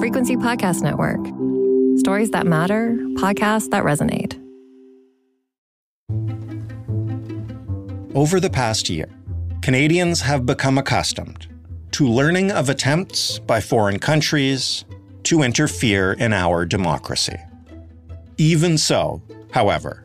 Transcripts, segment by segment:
Frequency Podcast Network. Stories that matter, podcasts that resonate. Over the past year, Canadians have become accustomed to learning of attempts by foreign countries to interfere in our democracy. Even so, however,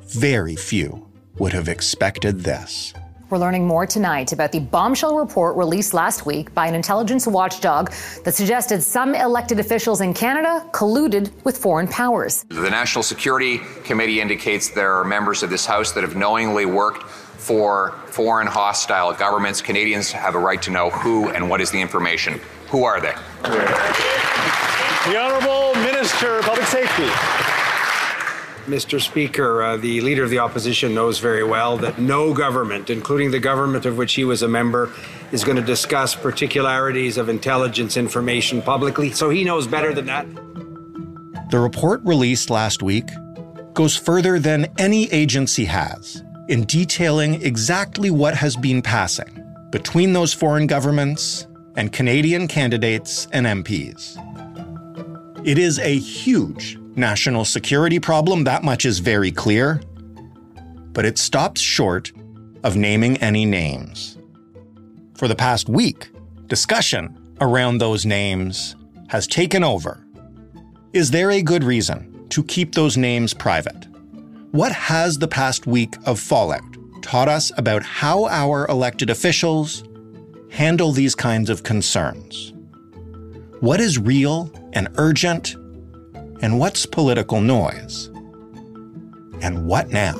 very few would have expected this. We're learning more tonight about the bombshell report released last week by an intelligence watchdog that suggested some elected officials in Canada colluded with foreign powers. The National Security Committee indicates there are members of this House that have knowingly worked for foreign hostile governments. Canadians have a right to know who and what is the information. Who are they? The Honourable Minister of Public Safety. Mr. Speaker, the Leader of the Opposition knows very well that no government, including the government of which he was a member, is going to discuss particularities of intelligence information publicly, so he knows better than that. The report released last week goes further than any agency has in detailing exactly what has been passing between those foreign governments and Canadian candidates and MPs. It is a huge national security problem, that much is very clear, but it stops short of naming any names. For the past week, discussion around those names has taken over. Is there a good reason to keep those names private? What has the past week of fallout taught us about how our elected officials handle these kinds of concerns? What is real and urgent? And what's political noise? And what now?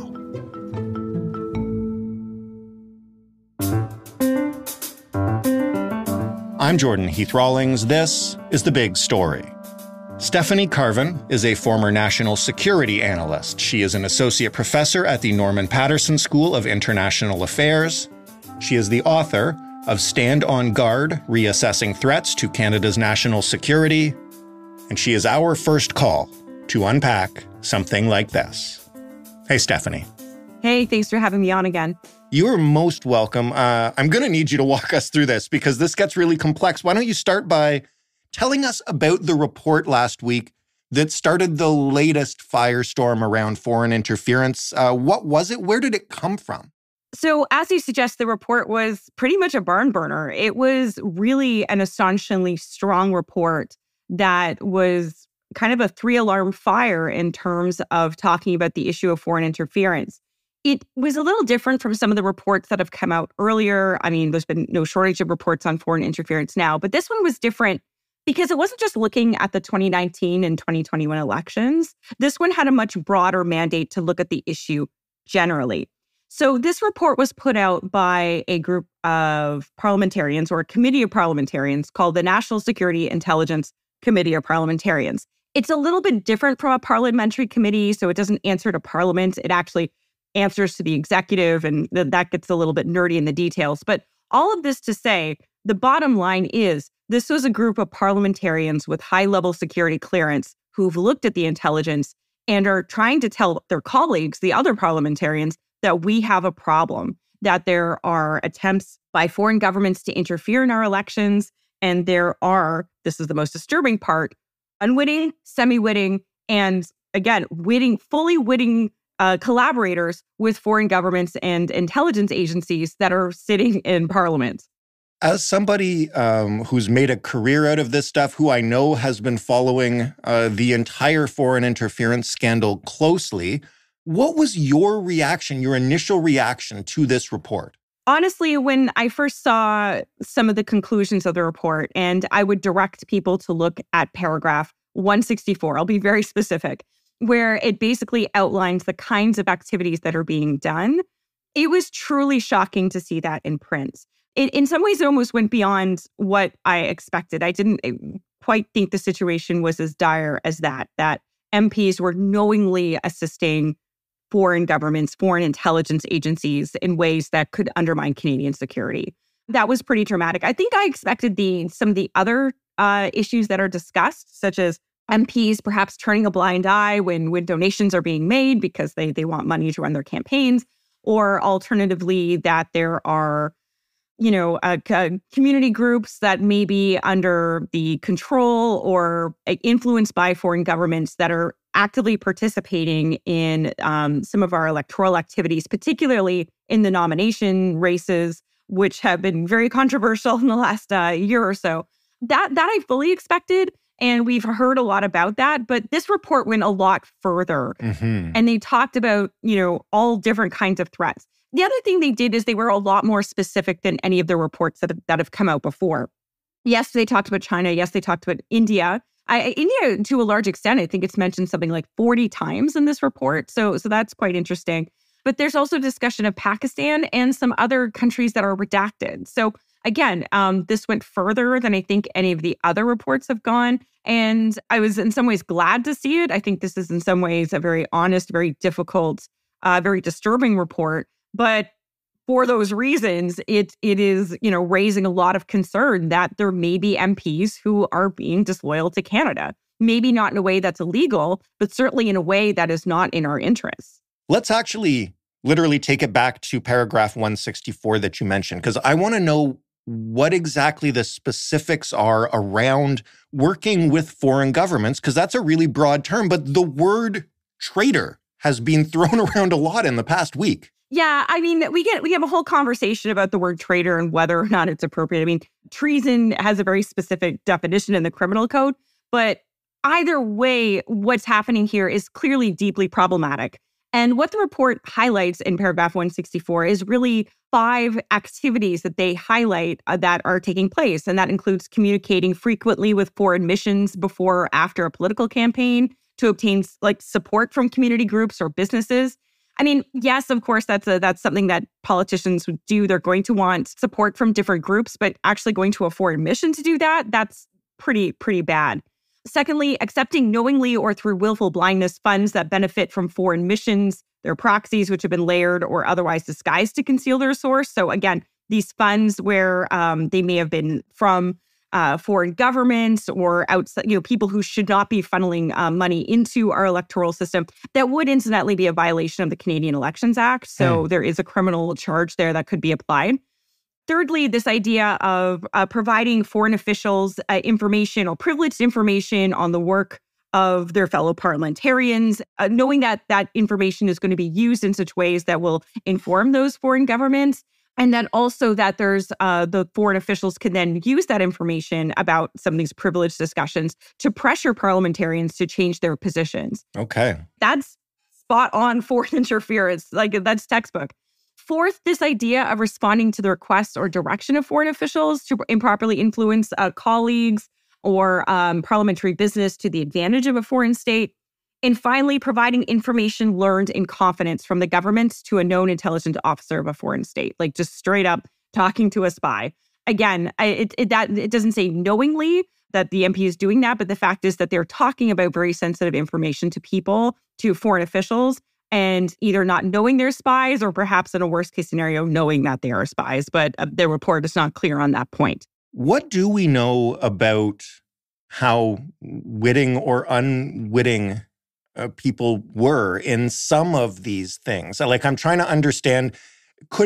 I'm Jordan Heath-Rawlings. This is The Big Story. Stephanie Carvin is a former national security analyst. She is an associate professor at the Norman Paterson School of International Affairs. She is the author of Stand on Guard, Reassessing Threats to Canada's National Security. And she is our first call to unpack something like this. Hey, Stephanie. Hey, thanks for having me on again. You are most welcome. I'm going to need you to walk us through this because this gets really complex. Why don't you start by telling us about the report last week that started the latest firestorm around foreign interference? What was it? Where did it come from? So as you suggest, the report was pretty much a barn burner. It was really an astonishingly strong report that was kind of a 3-alarm fire in terms of talking about the issue of foreign interference. It was a little different from some of the reports that have come out earlier. I mean, there's been no shortage of reports on foreign interference now, but this one was different because it wasn't just looking at the 2019 and 2021 elections. This one had a much broader mandate to look at the issue generally. So this report was put out by a group of parliamentarians or a committee of parliamentarians called the National Security Intelligence Committee of Parliamentarians. It's a little bit different from a parliamentary committee, so it doesn't answer to Parliament. It actually answers to the executive, and that gets a little bit nerdy in the details. But all of this to say, the bottom line is this was a group of parliamentarians with high-level security clearance who've looked at the intelligence and are trying to tell their colleagues, the other parliamentarians, that we have a problem, that there are attempts by foreign governments to interfere in our elections. And there are, this is the most disturbing part, unwitting, semi-witting, and again, fully witting collaborators with foreign governments and intelligence agencies that are sitting in Parliament. As somebody who's made a career out of this stuff, who I know has been following the entire foreign interference scandal closely, what was your reaction, your initial reaction to this report? Honestly, when I first saw some of the conclusions of the report, and I would direct people to look at paragraph 164, I'll be very specific, where it basically outlines the kinds of activities that are being done, it was truly shocking to see that in print. It, in some ways, it almost went beyond what I expected. I didn't quite think the situation was as dire as that MPs were knowingly assisting foreign governments, foreign intelligence agencies in ways that could undermine Canadian security. That was pretty dramatic. I think I expected some of the other issues that are discussed, such as MPs perhaps turning a blind eye when donations are being made because they want money to run their campaigns, or alternatively, that there are community groups that may be under the control or influenced by foreign governments that are actively participating in some of our electoral activities, particularly in the nomination races, which have been very controversial in the last year or so. That I fully expected, and we've heard a lot about that. But this report went a lot further, and they talked about all different kinds of threats. The other thing they did is they were a lot more specific than any of the reports that have come out before. Yes, they talked about China. Yes, they talked about India. India, to a large extent, I think it's mentioned something like 40 times in this report. So that's quite interesting. But there's also discussion of Pakistan and some other countries that are redacted. So again, this went further than I think any of the other reports have gone. And I was in some ways glad to see it. I think this is in some ways a very honest, very difficult, very disturbing report. But for those reasons, it is, raising a lot of concern that there may be MPs who are being disloyal to Canada. Maybe not in a way that's illegal, but certainly in a way that is not in our interests. Let's actually literally take it back to paragraph 164 that you mentioned, because I want to know what exactly the specifics are around working with foreign governments, because that's a really broad term. But the word traitor has been thrown around a lot in the past week. Yeah, I mean, we have a whole conversation about the word traitor and whether or not it's appropriate. I mean, treason has a very specific definition in the criminal code, but either way, what's happening here is clearly deeply problematic. And what the report highlights in paragraph 164 is really 5 activities that they highlight that are taking place. And that includes communicating frequently with foreign missions before or after a political campaign to obtain support from community groups or businesses. I mean, yes, of course, that's something that politicians would do. They're going to want support from different groups, but actually going to a foreign mission to do that, that's pretty bad. Secondly, accepting knowingly or through willful blindness funds that benefit from foreign missions, their proxies, which have been layered or otherwise disguised to conceal their source. So again, these funds where they may have been from foreign governments or outside, people who should not be funneling money into our electoral system. That would incidentally be a violation of the Canadian Elections Act. So there is a criminal charge there that could be applied. Thirdly, this idea of providing foreign officials information or privileged information on the work of their fellow parliamentarians, knowing that that information is going to be used in such ways that will inform those foreign governments. And then also that there's the foreign officials can then use that information about some of these privileged discussions to pressure parliamentarians to change their positions. Okay. That's spot on foreign interference. That's textbook. Fourth, this idea of responding to the requests or direction of foreign officials to improperly influence colleagues or parliamentary business to the advantage of a foreign state. And finally, providing information learned in confidence from the government to a known intelligence officer of a foreign state, just straight up talking to a spy. Again, it doesn't say knowingly that the MP is doing that, but the fact is that they're talking about very sensitive information to people, to foreign officials, and either not knowing they're spies or perhaps in a worst case scenario, knowing that they are spies. But the report is not clear on that point. What do we know about how witting or unwitting people were in some of these things? I'm trying to understand,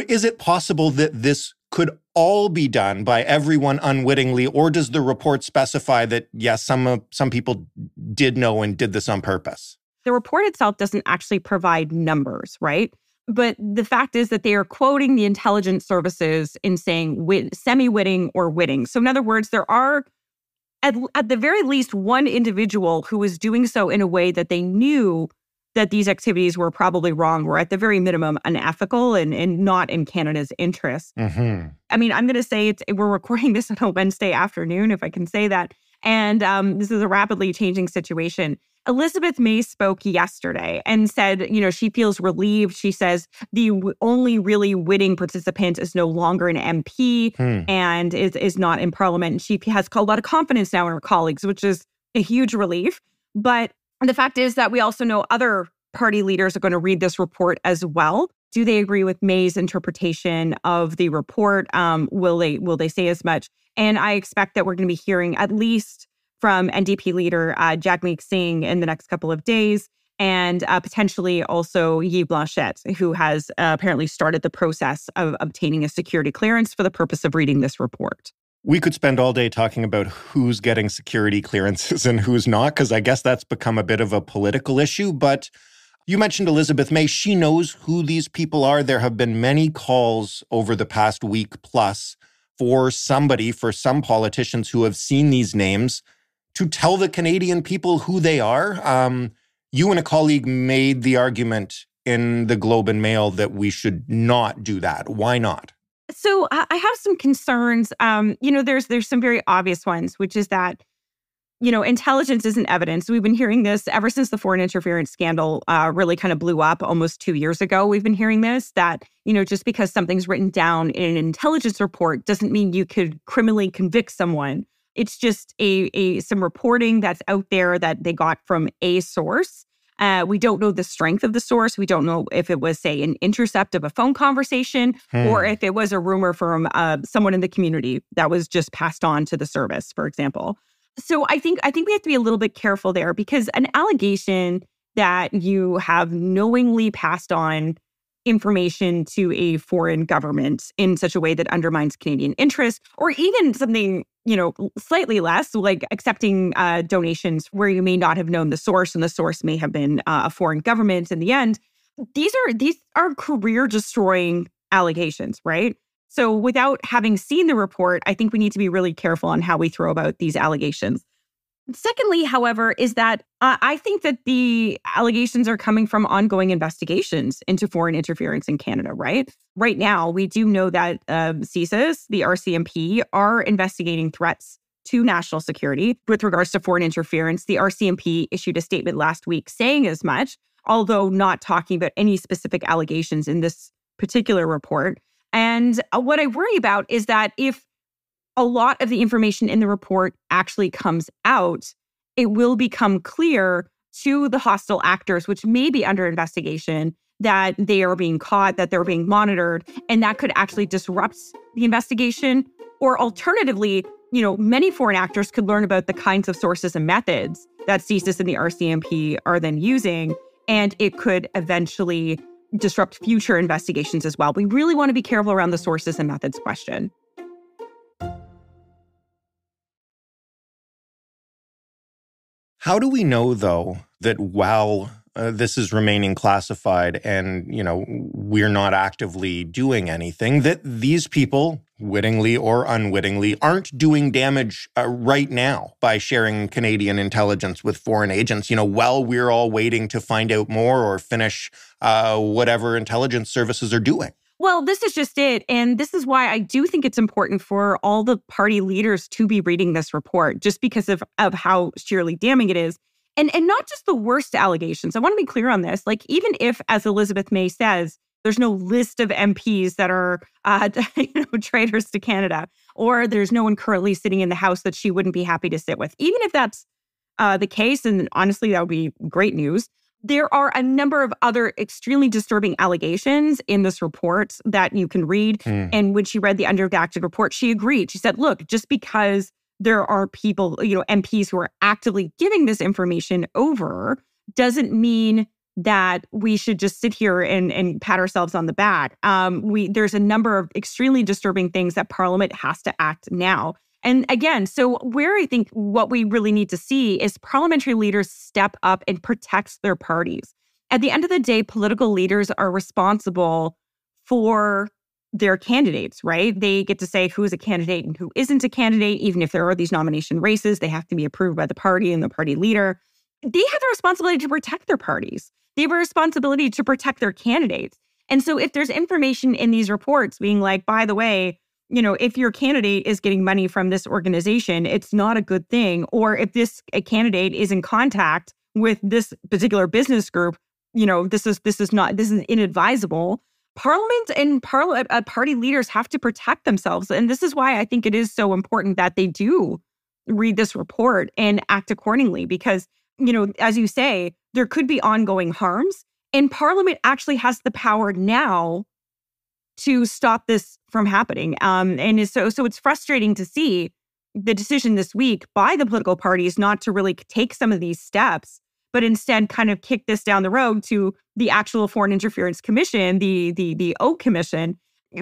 is it possible that this could all be done by everyone unwittingly, or does the report specify that, yes, some people did know and did this on purpose? The report itself doesn't actually provide numbers, right? But the fact is that they are quoting the intelligence services in saying semi-witting or witting. So in other words, there are at the very least one individual who was doing so in a way that they knew that these activities were probably wrong, or at the very minimum unethical and not in Canada's interest. Mm-hmm. I mean, I'm going to say we're recording this on a Wednesday afternoon, if I can say that. And this is a rapidly changing situation. Elizabeth May spoke yesterday and said, she feels relieved. She says the only really witting participant is no longer an MP and is not in Parliament. And she has a lot of confidence now in her colleagues, which is a huge relief. But the fact is that we also know other party leaders are going to read this report as well. Do they agree with May's interpretation of the report? Will they say as much? And I expect that we're going to be hearing at least from NDP leader Jagmeet Singh in the next couple of days. and potentially also Yves Blanchette, who has apparently started the process of obtaining a security clearance for the purpose of reading this report. We could spend all day talking about who's getting security clearances and who's not, because I guess that's become a bit of a political issue. But you mentioned Elizabeth May. She knows who these people are. There have been many calls over the past week plus for some politicians who have seen these names to tell the Canadian people who they are. You and a colleague made the argument in the Globe and Mail that we should not do that. Why not? So I have some concerns. There's some very obvious ones, which is that, intelligence isn't evidence. We've been hearing this ever since the foreign interference scandal really kind of blew up almost 2 years ago. We've been hearing this, that, just because something's written down in an intelligence report doesn't mean you could criminally convict someone. It's just some reporting that's out there that they got from a source. We don't know the strength of the source. We don't know if it was, say, an intercept of a phone conversation or if it was a rumor from someone in the community that was just passed on to the service, for example. So I think we have to be a little bit careful there, because an allegation that you have knowingly passed on information to a foreign government in such a way that undermines Canadian interests, or even something, slightly less, like accepting donations where you may not have known the source and the source may have been a foreign government in the end. These are career-destroying allegations, right? So without having seen the report, I think we need to be really careful on how we throw about these allegations. Secondly, however, is that I think that the allegations are coming from ongoing investigations into foreign interference in Canada, right? Right now, we do know that CSIS, the RCMP, are investigating threats to national security with regards to foreign interference. The RCMP issued a statement last week saying as much, although not talking about any specific allegations in this particular report. And what I worry about is that if a lot of the information in the report actually comes out, it will become clear to the hostile actors, which may be under investigation, that they are being caught, that they're being monitored, and that could actually disrupt the investigation. Or alternatively, many foreign actors could learn about the kinds of sources and methods that CSIS and the RCMP are then using, and it could eventually disrupt future investigations as well. We really want to be careful around the sources and methods question. How do we know, though, that while this is remaining classified and, we're not actively doing anything, that these people, wittingly or unwittingly, aren't doing damage right now by sharing Canadian intelligence with foreign agents, while we're all waiting to find out more or finish whatever intelligence services are doing? Well, this is just it. And this is why I do think it's important for all the party leaders to be reading this report, just because of how sheerly damning it is. And not just the worst allegations. I want to be clear on this. Like, even if, as Elizabeth May says, there's no list of MPs that are traitors to Canada, or there's no one currently sitting in the House that she wouldn't be happy to sit with. Even if that's the case, and honestly, that would be great news, there are a number of other extremely disturbing allegations in this report that you can read. And when she read the unredacted report, she agreed. She said, look, just because there are people, MPs who are actively giving this information over doesn't mean that we should just sit here and pat ourselves on the back. There's a number of extremely disturbing things that Parliament has to act now. And again, so where I think what we really need to see is parliamentary leaders step up and protect their parties. At the end of the day, political leaders are responsible for their candidates, right? They get to say who is a candidate and who isn't a candidate. Even if there are these nomination races, they have to be approved by the party and the party leader. They have a responsibility to protect their parties. They have a responsibility to protect their candidates. And so if there's information in these reports being like, by the way, if your candidate is getting money from this organization, it's not a good thing. Or if a candidate is in contact with this particular business group, this is inadvisable. Parliament and party leaders have to protect themselves. And this is why I think it is so important that they do read this report and act accordingly. Because, as you say, there could be ongoing harms. And Parliament actually has the power now to stop this from happening. And so it's frustrating to see the decision this week by the political parties not to really take some of these steps, but instead kind of kick this down the road to the actual Foreign Interference Commission, the OAK Commission,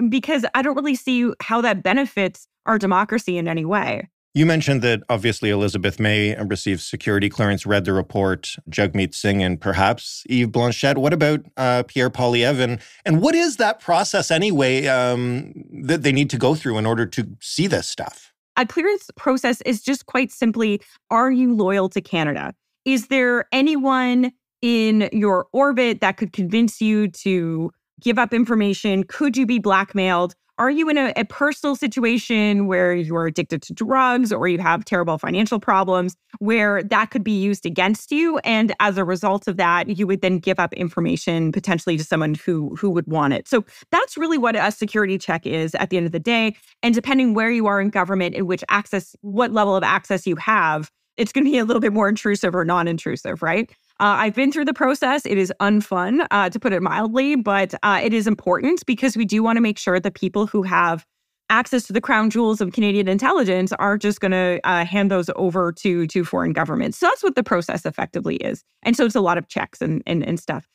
because I don't really see how that benefits our democracy in any way. You mentioned that obviously Elizabeth May received security clearance, read the report, Jagmeet Singh, and perhaps Yves Blanchette. What about Pierre Poilievre? And what is that process anyway that they need to go through in order to see this stuff? A clearance process is just quite simply, are you loyal to Canada? Is there anyone in your orbit that could convince you to give up information? Could you be blackmailed? Are you in a personal situation where you're addicted to drugs or you have terrible financial problems where that could be used against you? And as a result of that, you would then give up information potentially to someone who would want it. So that's really what a security check is at the end of the day. And depending where you are in government and what level of access you have, it's going to be a little bit more intrusive or non-intrusive, right? I've been through the process. It is unfun, to put it mildly, but it is important because we do want to make sure that people who have access to the crown jewels of Canadian intelligence are just going to hand those over to foreign governments. So that's what the process effectively is. And so it's a lot of checks and stuff.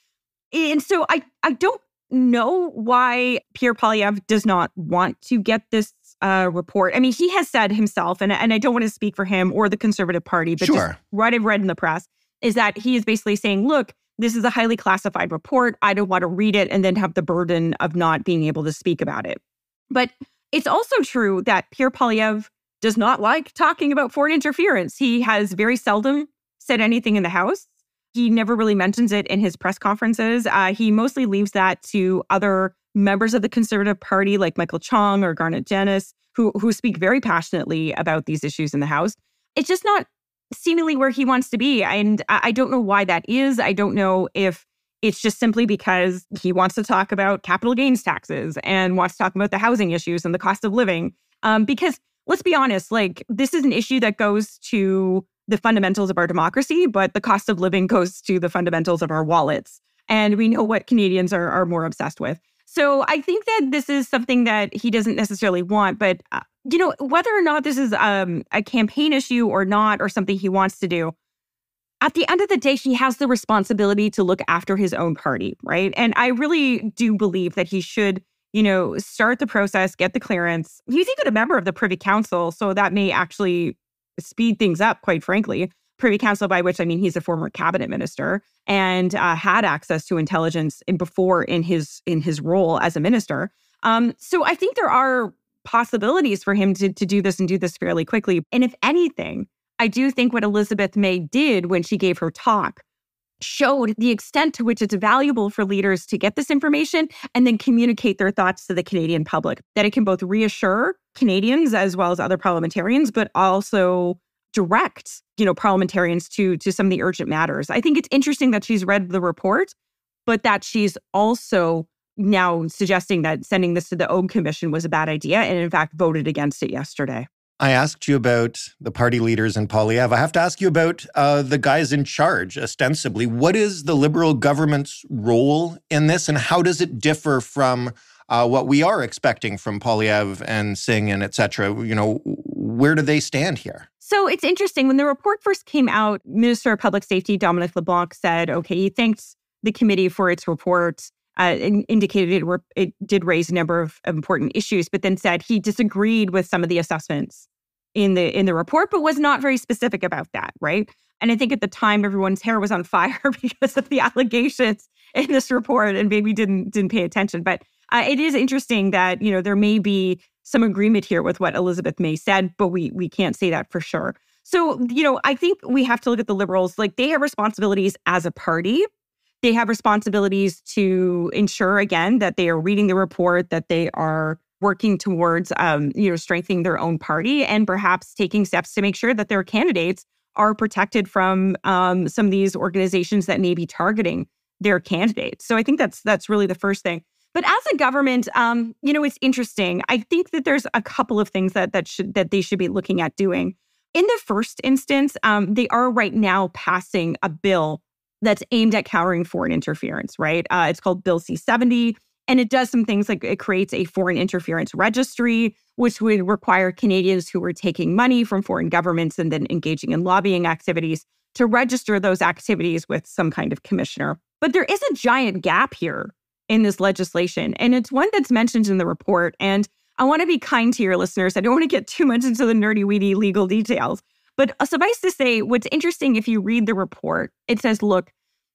And so I don't know why Pierre Poilievre does not want to get this report. I mean, he has said himself, and I don't want to speak for him or the Conservative Party, but just what I've read in the press, is that he is basically saying, look, this is a highly classified report. I don't want to read it and then have the burden of not being able to speak about it. But it's also true that Pierre Poilievre does not like talking about foreign interference. He has very seldom said anything in the House. He never really mentions it in his press conferences. He mostly leaves that to other members of the Conservative Party like Michael Chong or Garnet Janis, who speak very passionately about these issues in the House. It's just not seemingly where he wants to be. And I don't know why that is. I don't know if it's just simply because he wants to talk about capital gains taxes and wants to talk about the housing issues and the cost of living. Because let's be honest, like this is an issue that goes to the fundamentals of our democracy, but the cost of living goes to the fundamentals of our wallets. And we know what Canadians are more obsessed with. So I think that this is something that he doesn't necessarily want, but whether or not this is a campaign issue or not, or something he wants to do, at the end of the day, he has the responsibility to look after his own party, right? And I really do believe that he should, start the process, get the clearance. He's even a member of the Privy Council, so that may actually speed things up, quite frankly. Privy Council, by which I mean he's a former cabinet minister and had access to intelligence before in his role as a minister. So I think there are possibilities for him to do this and do this fairly quickly. And if anything, I do think what Elizabeth May did when she gave her talk showed the extent to which it's valuable for leaders to get this information and then communicate their thoughts to the Canadian public, that it can both reassure Canadians as well as other parliamentarians, but also direct, parliamentarians to some of the urgent matters. I think it's interesting that she's read the report, but that she's also now suggesting that sending this to the OAK Commission was a bad idea and, in fact, voted against it yesterday. I asked you about the party leaders in Poilievre. I have to ask you about the guys in charge, ostensibly. What is the Liberal government's role in this, and how does it differ from what we are expecting from Poilievre and Singh and et cetera? Where do they stand here? So it's interesting. When the report first came out, Minister of Public Safety Dominic LeBlanc said, he thanked the committee for its report, indicated it did raise a number of important issues, but then said he disagreed with some of the assessments in the report, but was not very specific about that, right? And I think at the time, everyone's hair was on fire because of the allegations in this report and maybe didn't pay attention. But it is interesting that, there may be some agreement here with what Elizabeth May said, but we can't say that for sure. So, I think we have to look at the Liberals, like they have responsibilities as a party. They have responsibilities to ensure, again, that they are reading the report, that they are working towards, strengthening their own party and perhaps taking steps to make sure that their candidates are protected from some of these organizations that may be targeting their candidates. So I think that's really the first thing. But as a government, it's interesting. I think that there's a couple of things that they should be looking at doing. In the first instance, they are right now passing a bill that's aimed at countering foreign interference, right? It's called Bill C-70, and it does some things like it creates a foreign interference registry, which would require Canadians who were taking money from foreign governments and then engaging in lobbying activities to register those activities with some kind of commissioner. But there is a giant gap here in this legislation, and it's one that's mentioned in the report. And I want to be kind to your listeners. I don't want to get too much into the nerdy-weedy legal details. But suffice to say, what's interesting if you read the report, it says, look,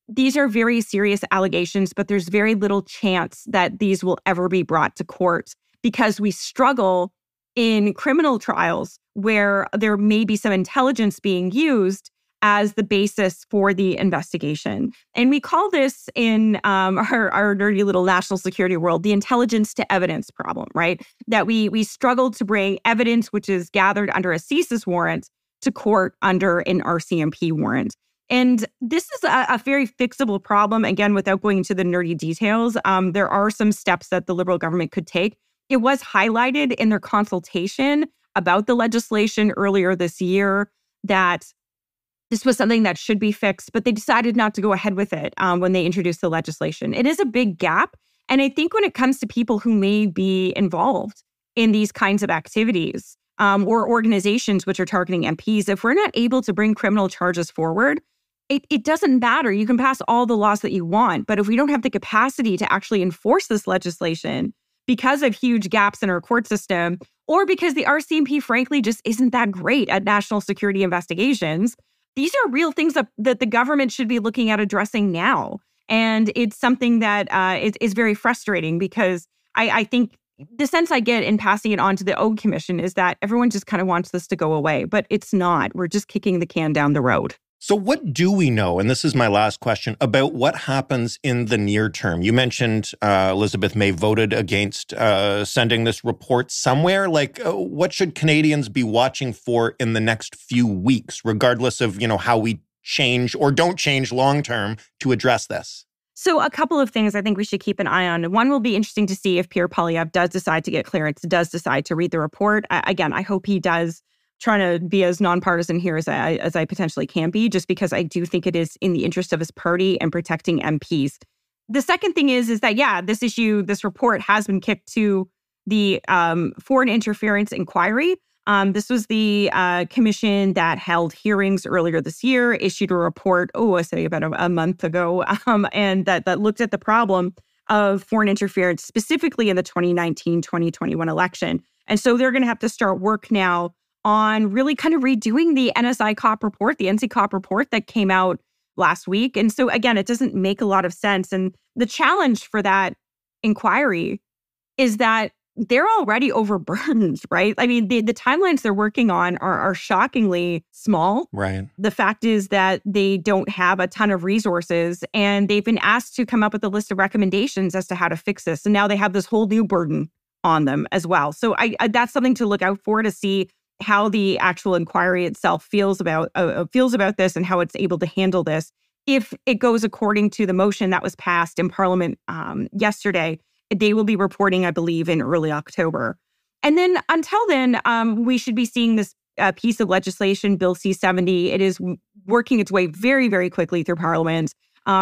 these are very serious allegations, but there's very little chance that these will ever be brought to court because we struggle in criminal trials where there may be some intelligence being used as the basis for the investigation. And we call this in our nerdy little national security world, the intelligence to evidence problem, right? That we struggle to bring evidence which is gathered under a CSIS warrant to court under an RCMP warrant. And this is a very fixable problem, again, without going into the nerdy details. There are some steps that the Liberal government could take. It was highlighted in their consultation about the legislation earlier this year that this was something that should be fixed, but they decided not to go ahead with it when they introduced the legislation. It is a big gap. And I think when it comes to people who may be involved in these kinds of activities or organizations which are targeting MPs, if we're not able to bring criminal charges forward, it doesn't matter. You can pass all the laws that you want, but if we don't have the capacity to actually enforce this legislation because of huge gaps in our court system, or because the RCMP, frankly, just isn't that great at national security investigations, these are real things that the government should be looking at addressing now. And it's something that is very frustrating because I think the sense I get in passing it on to the OG Commission is that everyone just kind of wants this to go away, but it's not. We're just kicking the can down the road. So what do we know, and this is my last question, about what happens in the near term? You mentioned Elizabeth May voted against sending this report somewhere. What should Canadians be watching for in the next few weeks, regardless of, how we change or don't change long term to address this? So a couple of things I think we should keep an eye on. One will be interesting to see if Pierre Poilievre does decide to get clearance, does decide to read the report. Again, I hope he does, trying to be as nonpartisan here as I potentially can be, just because I do think it is in the interest of his party and protecting MPs. The second thing is that, this report has been kicked to the foreign interference inquiry. This was the commission that held hearings earlier this year, issued a report, about a month ago, and that looked at the problem of foreign interference, specifically in the 2019-2021 election. And so they're going to have to start work now on really kind of redoing the NSI COP report, the NC COP report that came out last week. And so, again, it doesn't make a lot of sense. And the challenge for that inquiry is that they're already overburdened, right? I mean, the timelines they're working on are shockingly small. Right. The fact is that they don't have a ton of resources, and they've been asked to come up with a list of recommendations as to how to fix this. And now they have this whole new burden on them as well. So that's something to look out for, to see how the actual inquiry itself feels about this and how it's able to handle this. If it goes according to the motion that was passed in Parliament yesterday, they will be reporting, I believe, in early October. And then until then, we should be seeing this piece of legislation, Bill C-70. It is working its way very, very quickly through Parliament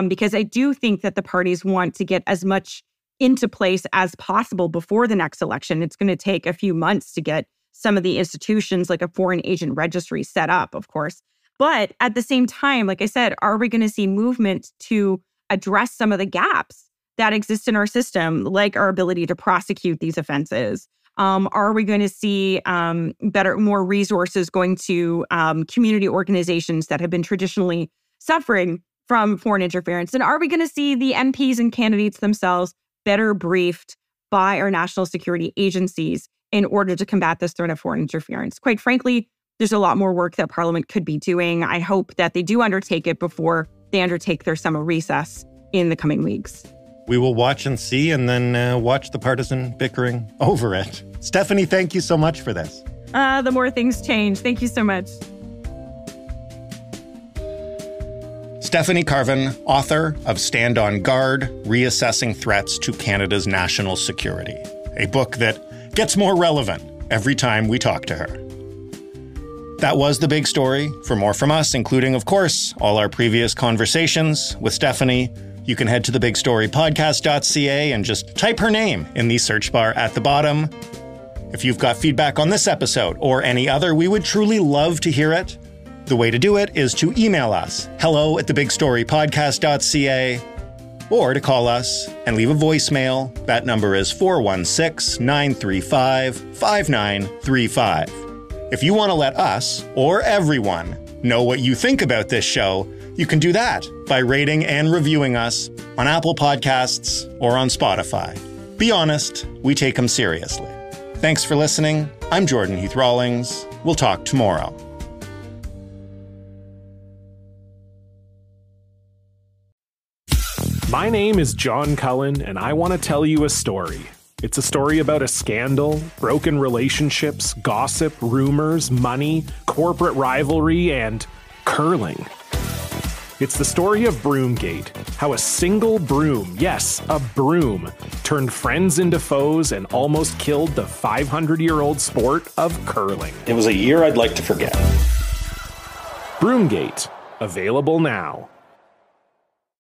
because I do think that the parties want to get as much into place as possible before the next election. It's going to take a few months to get some of the institutions like a foreign agent registry set up, of course. But at the same time, like I said, are we going to see movement to address some of the gaps that exist in our system, like our ability to prosecute these offenses? Are we going to see more resources going to community organizations that have been traditionally suffering from foreign interference? And are we going to see the MPs and candidates themselves better briefed by our national security agencies in order to combat this threat of foreign interference? Quite frankly, there's a lot more work that Parliament could be doing. I hope that they do undertake it before they undertake their summer recess in the coming weeks. We will watch and see, and then watch the partisan bickering over it. Stephanie, thank you so much for this. The more things change. Thank you so much. Stephanie Carvin, author of Stand on Guard, Reassessing Threats to Canada's National Security, a book that gets more relevant every time we talk to her. That was The Big Story. For more from us, including, of course, all our previous conversations with Stephanie, you can head to thebigstorypodcast.ca and just type her name in the search bar at the bottom. If you've got feedback on this episode or any other, we would truly love to hear it. The way to do it is to email us, hello@thebigstorypodcast.ca, or to call us and leave a voicemail. That number is 416-935-5935. If you want to let us, or everyone, know what you think about this show, you can do that by rating and reviewing us on Apple Podcasts or on Spotify. Be honest, we take them seriously. Thanks for listening. I'm Jordan Heath Rawlings. We'll talk tomorrow. My name is John Cullen, and I want to tell you a story. It's a story about a scandal, broken relationships, gossip, rumors, money, corporate rivalry, and curling. It's the story of Broomgate, how a single broom, yes, a broom, turned friends into foes and almost killed the 500-year-old sport of curling. It was a year I'd like to forget. Broomgate, available now.